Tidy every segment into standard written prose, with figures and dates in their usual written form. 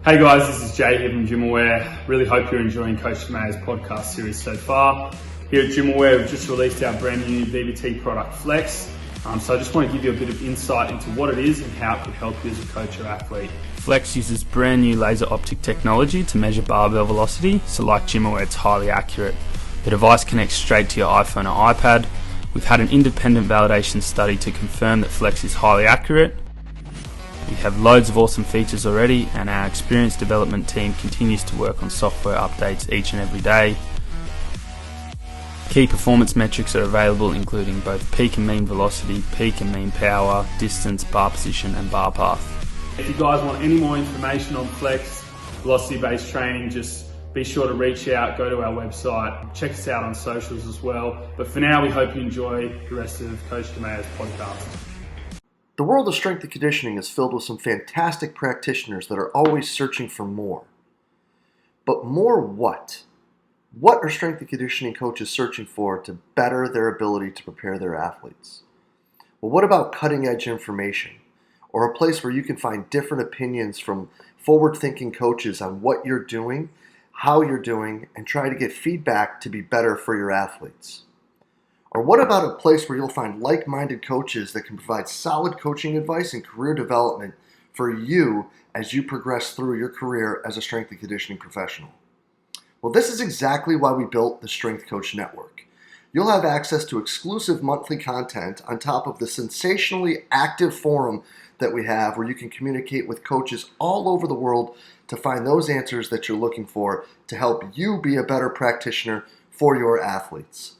Hey guys, this is Jay here from Gymaware. Really hope you're enjoying Coach Mayor's podcast series so far. Here at Gymaware, we've just released our brand new VBT product, Flex. So I just want to give you a bit of insight into what it is and how it could help you as a coach or athlete. Flex uses brand new laser optic technology to measure barbell velocity, so like Gymaware, it's highly accurate. The device connects straight to your iPhone or iPad. We've had an independent validation study to confirm that Flex is highly accurate. We have loads of awesome features already, and our experienced development team continues to work on software updates each and every day. Key performance metrics are available, including both peak and mean velocity, peak and mean power, distance, bar position and bar path. If you guys want any more information on Flex, velocity-based training, just be sure to reach out, go to our website, check us out on socials as well. But for now, we hope you enjoy the rest of Coach DeMayo's podcast. The world of strength and conditioning is filled with some fantastic practitioners that are always searching for more. But more what? What are strength and conditioning coaches searching for to better their ability to prepare their athletes? Well, what about cutting-edge information, or a place where you can find different opinions from forward-thinking coaches on what you're doing, how you're doing, and try to get feedback to be better for your athletes? Or what about a place where you'll find like-minded coaches that can provide solid coaching advice and career development for you as you progress through your career as a strength and conditioning professional? Well, this is exactly why we built the Strength Coach Network. You'll have access to exclusive monthly content on top of the sensationally active forum that we have, where you can communicate with coaches all over the world to find those answers that you're looking for to help you be a better practitioner for your athletes.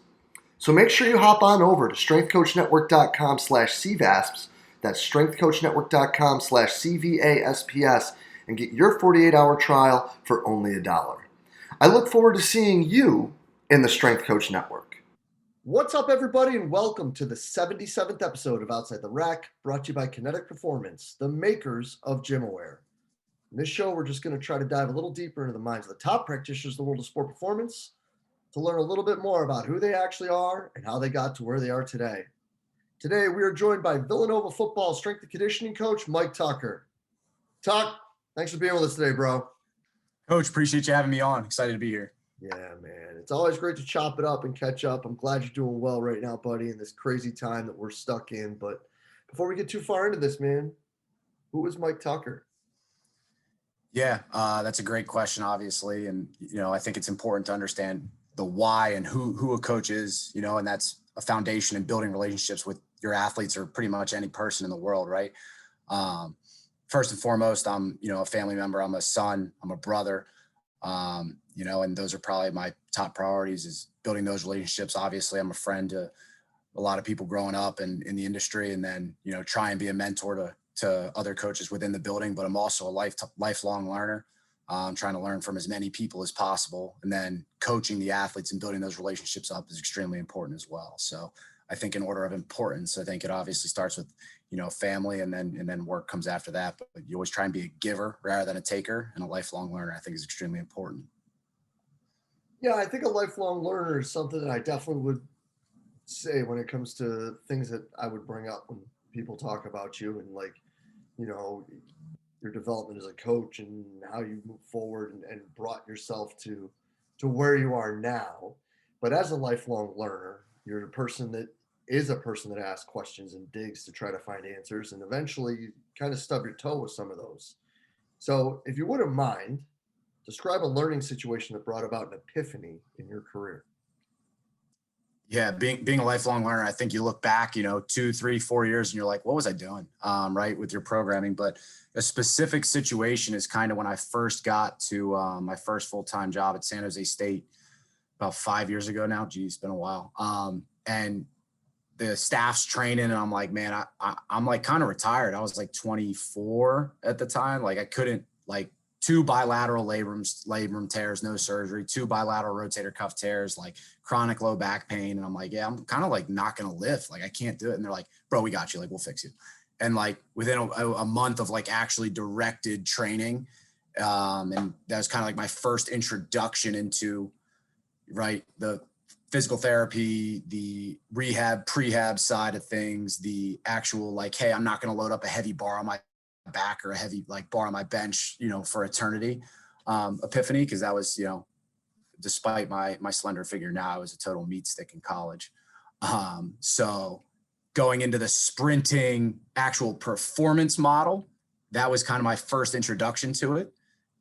So make sure you hop on over to strengthcoachnetwork.com/CVASPs, that's strengthcoachnetwork.com/CVASPS, and get your 48-hour trial for only $1. I look forward to seeing you in the Strength Coach Network. What's up, everybody, and welcome to the 77th episode of Outside the Rack, brought to you by Kinetic Performance, the makers of Gymaware. In this show, we're just going to try to dive a little deeper into the minds of the top practitioners in the world of sport performance, to learn a little bit more about who they actually are and how they got to where they are today. Today, we are joined by Villanova football strength and conditioning coach, Mike Tucker. Tuck, thanks for being with us today, bro. Coach, appreciate you having me on. Excited to be here. Yeah, man. It's always great to chop it up and catch up. I'm glad you're doing well right now, buddy, in this crazy time that we're stuck in. But before we get too far into this, man, who is Mike Tucker? Yeah, that's a great question, obviously. And, I think it's important to understand the why and who a coach is, and that's a foundation in building relationships with your athletes or pretty much any person in the world, right? First and foremost, I'm, a family member. I'm a son. I'm a brother, and those are probably my top priorities, is building those relationships. Obviously, I'm a friend to a lot of people growing up and in the industry, and then, try and be a mentor to other coaches within the building. But I'm also a lifelong learner. Trying to learn from as many people as possible, and then coaching the athletes and building those relationships up is extremely important as well. So I think in order of importance, I think it obviously starts with, family, and then work comes after that. But you always try and be a giver rather than a taker, and a lifelong learner, I think, is extremely important. Yeah, I think a lifelong learner is something that I definitely would say when it comes to things that I would bring up when people talk about you, and your development as a coach and how you move forward and brought yourself to where you are now. But as a lifelong learner, you're a person that asks questions and digs to try to find answers. And eventually you kind of stub your toe with some of those. So if you wouldn't mind, describe a learning situation that brought about an epiphany in your career. Yeah, being a lifelong learner, I think you look back, 2, 3, 4 years, and you're like, what was I doing? Right, with your programming. But a specific situation is kind of when I first got to my first full-time job at San Jose State about 5 years ago now. Geez, it's been a while. And the staff's training, and I'm like, man, I'm like kind of retired. I was like 24 at the time. Like I couldn't, like, 2 bilateral labrum tears, no surgery, 2 bilateral rotator cuff tears, like chronic low back pain. And I'm like, yeah, I'm kind of like not going to lift. Like I can't do it. And they're like, bro, we got you. Like, we'll fix you. And like within a month of like actually directed training. And that was kind of like my first introduction into, right, the physical therapy, the rehab, prehab side of things, the actual like, hey, I'm not going to load up a heavy bar on my back or a heavy like bar on my bench, for eternity. Epiphany, because that was, despite my slender figure now, I was a total meat stick in college. So going into the sprinting actual performance model, that was kind of my first introduction to it.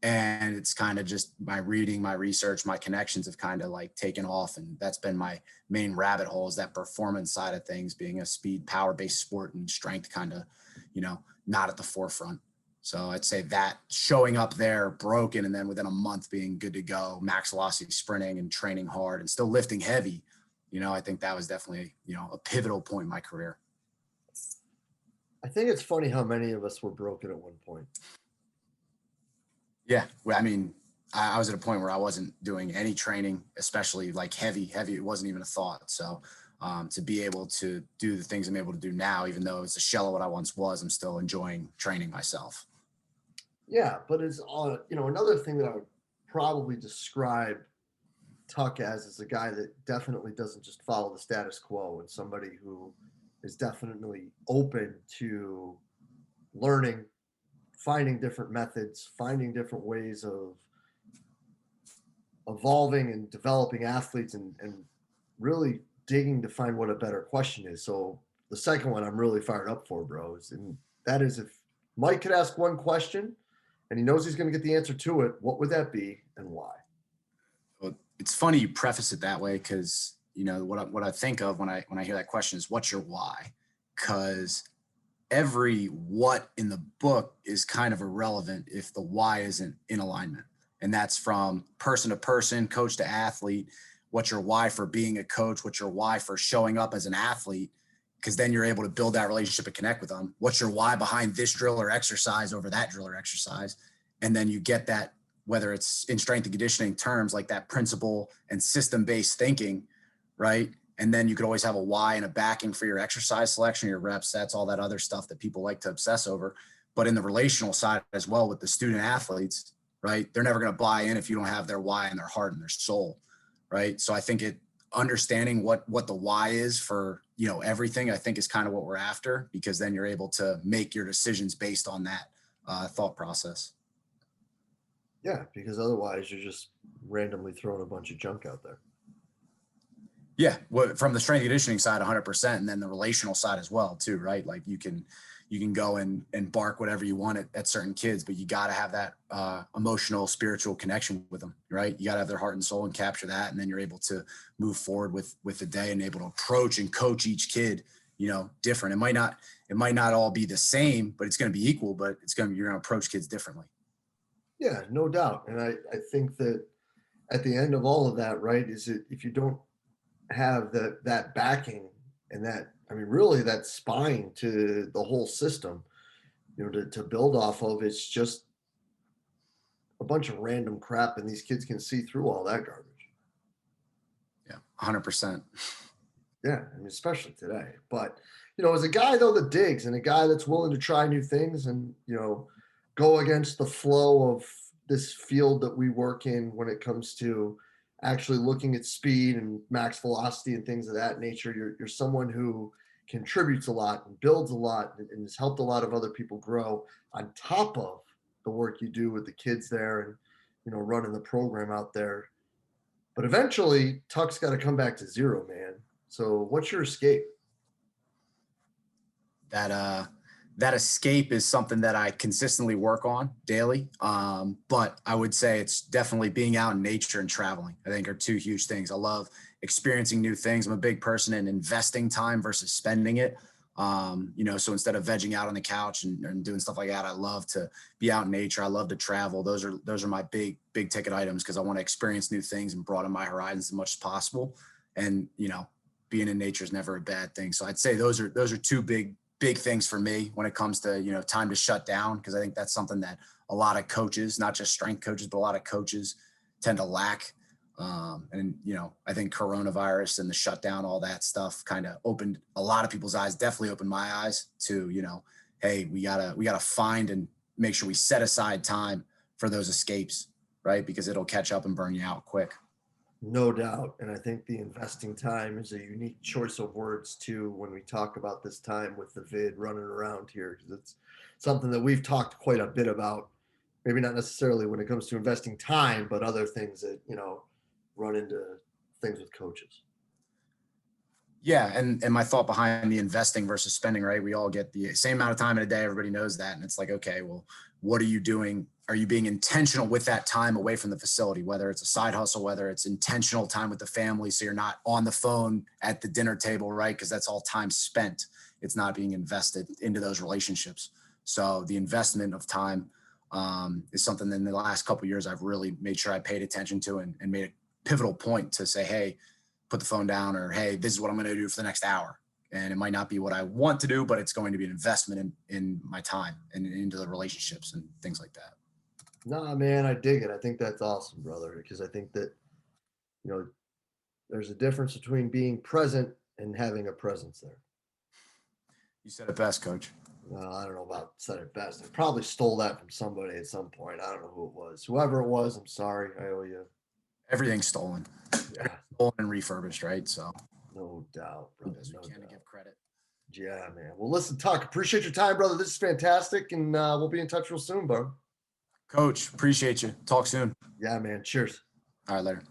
And it's kind of just my reading, my research, my connections have kind of like taken off. And that's been my main rabbit hole, is that performance side of things, being a speed power-based sport and strength kind of, not at the forefront. So I'd say that showing up there broken, and then within a month being good to go, max velocity sprinting and training hard and still lifting heavy, I think that was definitely, a pivotal point in my career. I think it's funny how many of us were broken at one point. Yeah. Well, I mean, I was at a point where I wasn't doing any training, especially like heavy. It wasn't even a thought. So to be able to do the things I'm able to do now, even though it's a shell of what I once was, I'm still enjoying training myself. Yeah, but it's another thing that I would probably describe Tuck as is a guy that definitely doesn't just follow the status quo, and somebody who is definitely open to learning, finding different methods, finding different ways of evolving and developing athletes, and really digging to find what a better question is. So the second one I'm really fired up for, bros, and that is, if Mike could ask one question and he knows he's going to get the answer to it, what would that be and why? Well, it's funny you preface it that way, because what I think of when I hear that question is, what's your why? Because every what in the book is kind of irrelevant if the why isn't in alignment. And that's from person to person, coach to athlete. What's your why for being a coach? What's your why for showing up as an athlete? Because then you're able to build that relationship and connect with them. What's your why behind this drill or exercise over that drill or exercise? And then you get that, whether it's in strength and conditioning terms, like that principle and system-based thinking, right? And then you could always have a why and a backing for your exercise selection, your reps, sets, all that other stuff that people like to obsess over. But in the relational side as well with the student athletes, right? They're never going to buy in if you don't have their why and their heart and their soul, right? So I think understanding what the why is for, everything, I think is kind of what we're after, because then you're able to make your decisions based on that thought process. Yeah, because otherwise you're just randomly throwing a bunch of junk out there. Yeah, well, from the strength and conditioning side, 100%, and then the relational side as well, too, right? Like you can go and bark whatever you want at certain kids, but you got to have that emotional, spiritual connection with them, right? You got to have their heart and soul and capture that, and then you're able to move forward with the day and able to approach and coach each kid, different. It might not all be the same, but it's going to be equal. But you're going to approach kids differently. Yeah, no doubt, and I think that at the end of all of that, right, is it if you don't have that backing and that, really that spine to the whole system, to build off of, it's just a bunch of random crap, and these kids can see through all that garbage. Yeah, 100%. Yeah, especially today. But, as a guy, though, that digs and a guy that's willing to try new things and, go against the flow of this field that we work in when it comes to actually looking at speed and max velocity and things of that nature, you're someone who contributes a lot and builds a lot and has helped a lot of other people grow on top of the work you do with the kids there and, running the program out there. But eventually Tuck's got to come back to zero, man. So what's your escape? That escape is something that I consistently work on daily. But I would say it's definitely being out in nature and traveling, I think, are two huge things. I love experiencing new things. I'm a big person in investing time versus spending it. So instead of vegging out on the couch and doing stuff like that, I love to be out in nature. I love to travel. Those are my big ticket items, because I want to experience new things and broaden my horizons as much as possible. And, being in nature is never a bad thing. So I'd say those are two big things for me when it comes to, time to shut down, because I think that's something that a lot of coaches, not just strength coaches, but a lot of coaches tend to lack. I think coronavirus and the shutdown, all that stuff kind of opened a lot of people's eyes, definitely opened my eyes to, hey, we gotta find and make sure we set aside time for those escapes, right? Because it'll catch up and burn you out quick. No doubt. And I think the investing time is a unique choice of words too when we talk about this time with the vid running around here, because it's something that we've talked quite a bit about. Maybe not necessarily when it comes to investing time, but other things that, run into things with coaches. Yeah, and my thought behind the investing versus spending, right? We all get the same amount of time in a day. Everybody knows that, and it's like, okay, well, what are you doing? Are you being intentional with that time away from the facility? Whether it's a side hustle, whether it's intentional time with the family, so you're not on the phone at the dinner table, right? Because that's all time spent. It's not being invested into those relationships. So the investment of time is something that in the last couple of years I've really made sure I paid attention to and made a pivotal point to say, hey, put the phone down, or, hey, this is what I'm going to do for the next hour. And it might not be what I want to do, but it's going to be an investment in my time and into the relationships and things like that. Nah, man, I dig it. I think that's awesome, brother, because I think that, there's a difference between being present and having a presence there. You said it best, Coach. Well, I don't know about said it best. I probably stole that from somebody at some point. I don't know who it was. Whoever it was, I'm sorry. I owe you. Everything's stolen. Yeah, Stolen and refurbished, right? So no doubt, brother. as we No can to doubt. give credit. Yeah, man. Well, listen, Tuck, appreciate your time, brother. This is fantastic, and we'll be in touch real soon, bro. Coach, appreciate you. Talk soon. Yeah, man. Cheers. All right, later.